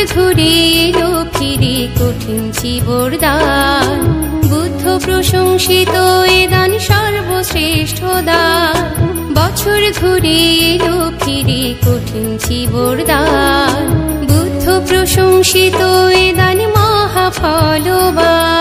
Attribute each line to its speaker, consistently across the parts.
Speaker 1: ঘুরে এলো ফিরে কঠিন চিবরদান বুদ্ধ প্রশংসিত এ দান সর্বশ্রেষ্ঠ দান বছর ঘুরে এলো ফিরে কঠিন চিবরদান বুদ্ধ প্রশংসিত এ দান মহাফলবান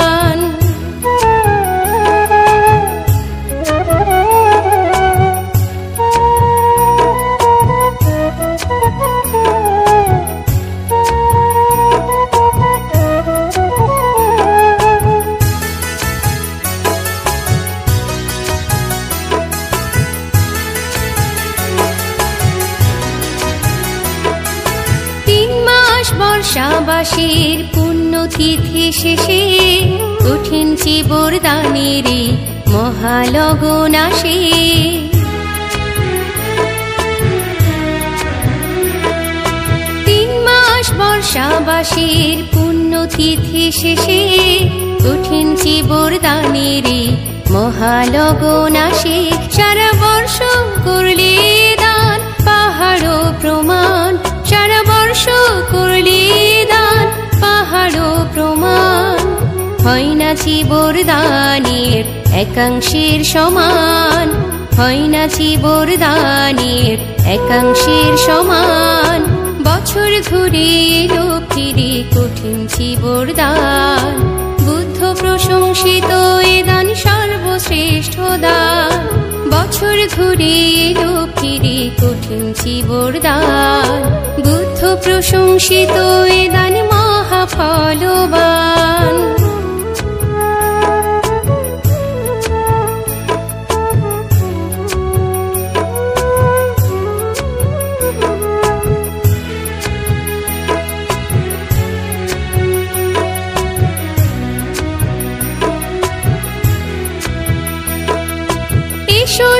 Speaker 1: বর্ষাবাসীর পুণ্যতিথি শেষে কঠিন চিবরদানের মহালগন আসে বর্ষাবাসীর পুণ্যতিথি শেষে কঠিন চিবরদানের মহালগন আসে সারা বর্ষ করলে দান পাহাড় প্রমাণ সারা বর্ষ করলে দান পাহাড় প্রমাণ হয় না চিবরদানের একাংশের সমান হয় না চিবরদানের একাংশের সমান বছর ঘুরে এলো ফিরে কঠিন চিবরদান বুদ্ধ প্রশংসিত এ দান সর্বশ্রেষ্ঠ দান বছর ঘুরে এলো ফিরে কঠিন চিবরদান বুদ্ধ প্রশংসিত এ দান মহাফলবান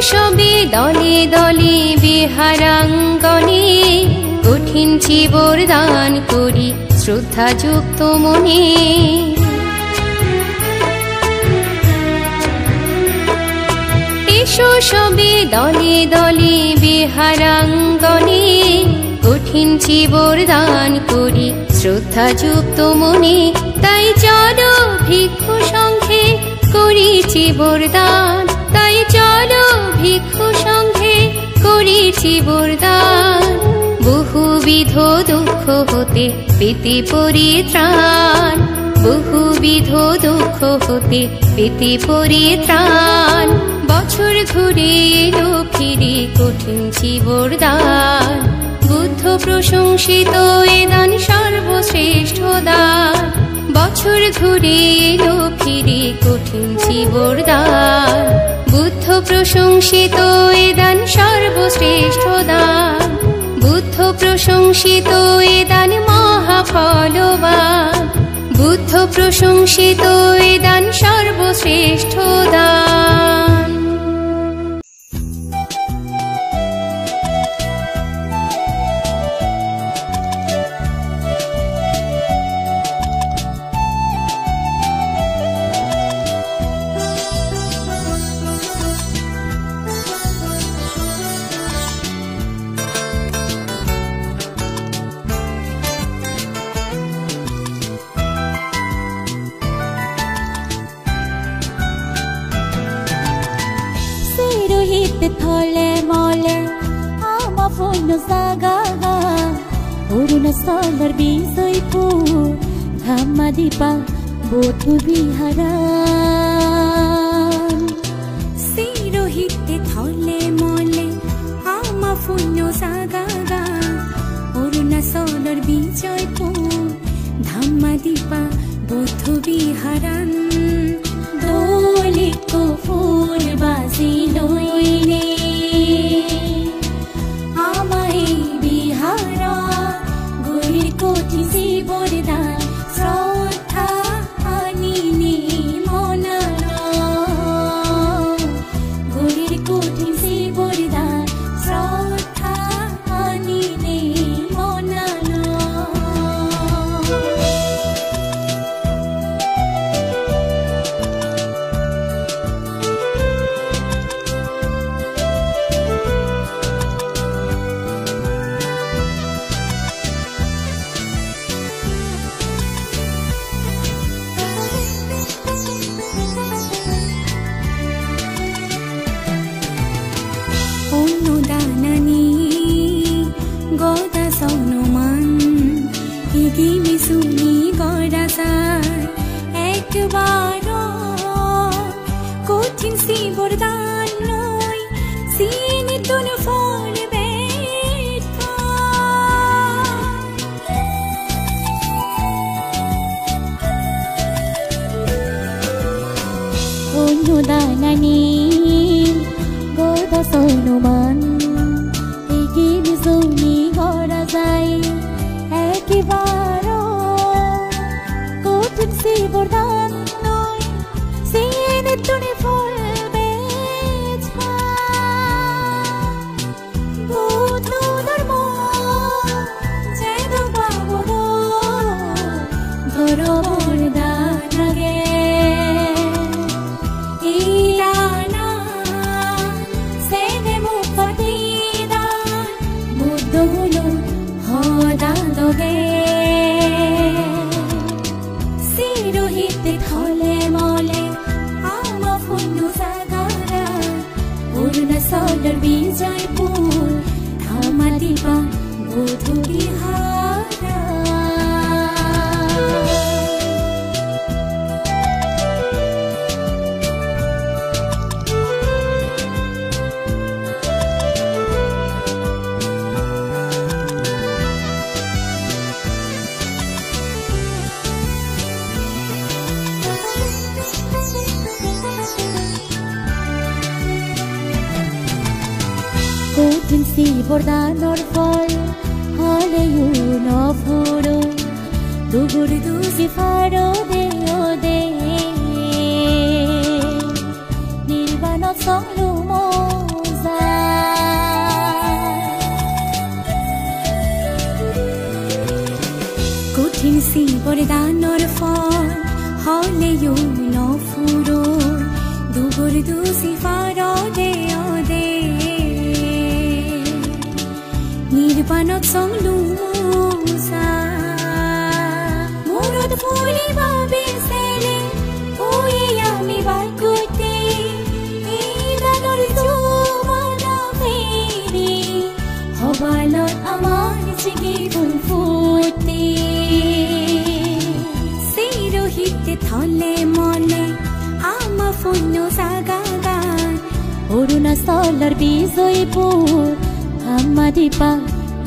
Speaker 1: সবে দলে দলে বিহারাঙ্গনে কঠিন চিবরদান করি শ্রদ্ধাযুক্ত মনে এসো সবে দলে দলে বিহারাঙ্গনে কঠিন চিবরদান করি শ্রদ্ধাযুক্ত মনে তাই চলো ভিক্ষু সংঘে করি চিবরদান তাই চলো ভিক্ষু সংঘে করি চিবরদান বহুবিধ দুঃখ হতে পেতে পরিত্রাণ বহুবিধ দুঃখ হতে পেতে পরিত্রাণ বছর ঘুরে এলো ফিরে কঠিন চিবরদান বুদ্ধ প্রশংসিত এ দান সর্বশ্রেষ্ঠ দান বছর ঘুরে এলো ফিরে কঠিন চিবরদান বুদ্ধ প্রশংসিত এ দান সর্বশ্রেষ্ঠ দান বুদ্ধ প্রশংসিত এ দান মহাফলবান বুদ্ধ প্রশংসিত এ দান সর্বশ্রেষ্ঠ দান
Speaker 2: Thole mole ama fono sagaga uruna solar bisoipu dhamadipa botu biharan sirohitte thole mole ama fono sagaga uruna solar bisoipu dhamadipa botu biharan doli ko phul bazi loine amai bihara guri koti siboddan srodha anini mona অৰুণাচলৰ বিজয়পুৰ ধামাদিপা বুধবিহাৰা কঠিন বৰদানৰ ফল হলেও নফুৰো দুগুৰ দুজি ফাৰো দে নিৰ্বাণত চলো মজা কঠিন বৰদানৰ ফল হলেও নফুৰো দুগুৰ দুজি ফাৰো দে নিৰ্বাণত চলো মজা মূৰত ফুৰিব বিচাৰে ঐ আমি বাকুতে এই গানৰ জোমনা ফেৰি হবালত আমাৰ চিগি ফুল ফুটি চিৰহিতে থলে মনে আমা ফুনো জাগা গান অৰুণাচলৰ বিজয়পুৰ ধামাদিপা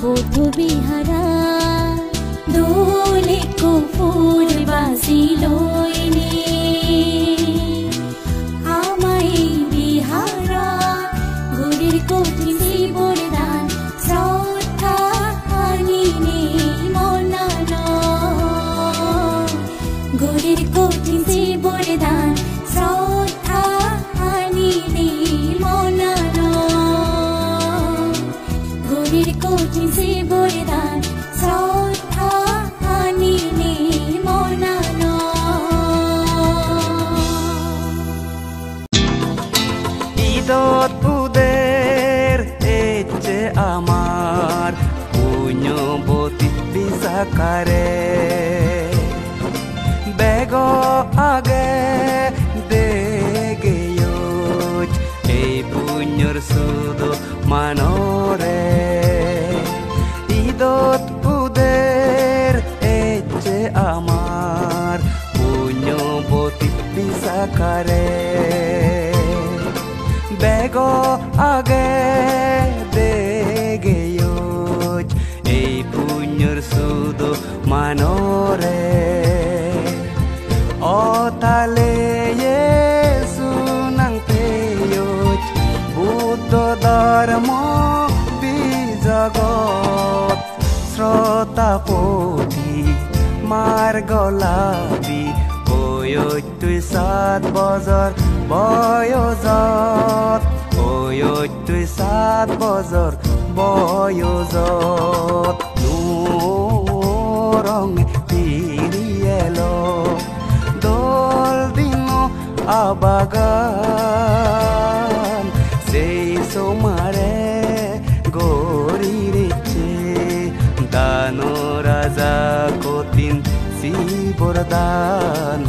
Speaker 2: বুধবিহাৰা দোলেকো ফুল বাজি লৈ নি আমাই বিহাৰা গুৰিৰ কঠিন বৰদান শ্ৰদ্ধা আনিনি মনান গুৰিৰ কঠিন বৰদান শ্ৰদ্ধা আনিনি মনান কঠিন বৰদান শ্ৰদ্ধা আনিনি মনান
Speaker 3: ঈদত উদের এচ্ছে আমার পুণ্যবতী বিজাকারে বেগ আগে দেগেয় এই পুণ্যর সুদ মানরে ঈদত উদের এচ্ছে আমার পুণ্যবতী বিজাকারে বেগ আগে দেগেয় এই পুণ্যর সুদ মানরে অতালে সুনাংতেয় বুদ্ধ ধর্ম বিজগত শ্রোতাপতি মার্গলাবি তুই 7 বছর বয়সত তুই 7 বছর বয়সত রং তিরিয়েল দোল দিন আবাগান সেই সোমারে গরিরেছে দানো রাজা কঠিন শিবরদান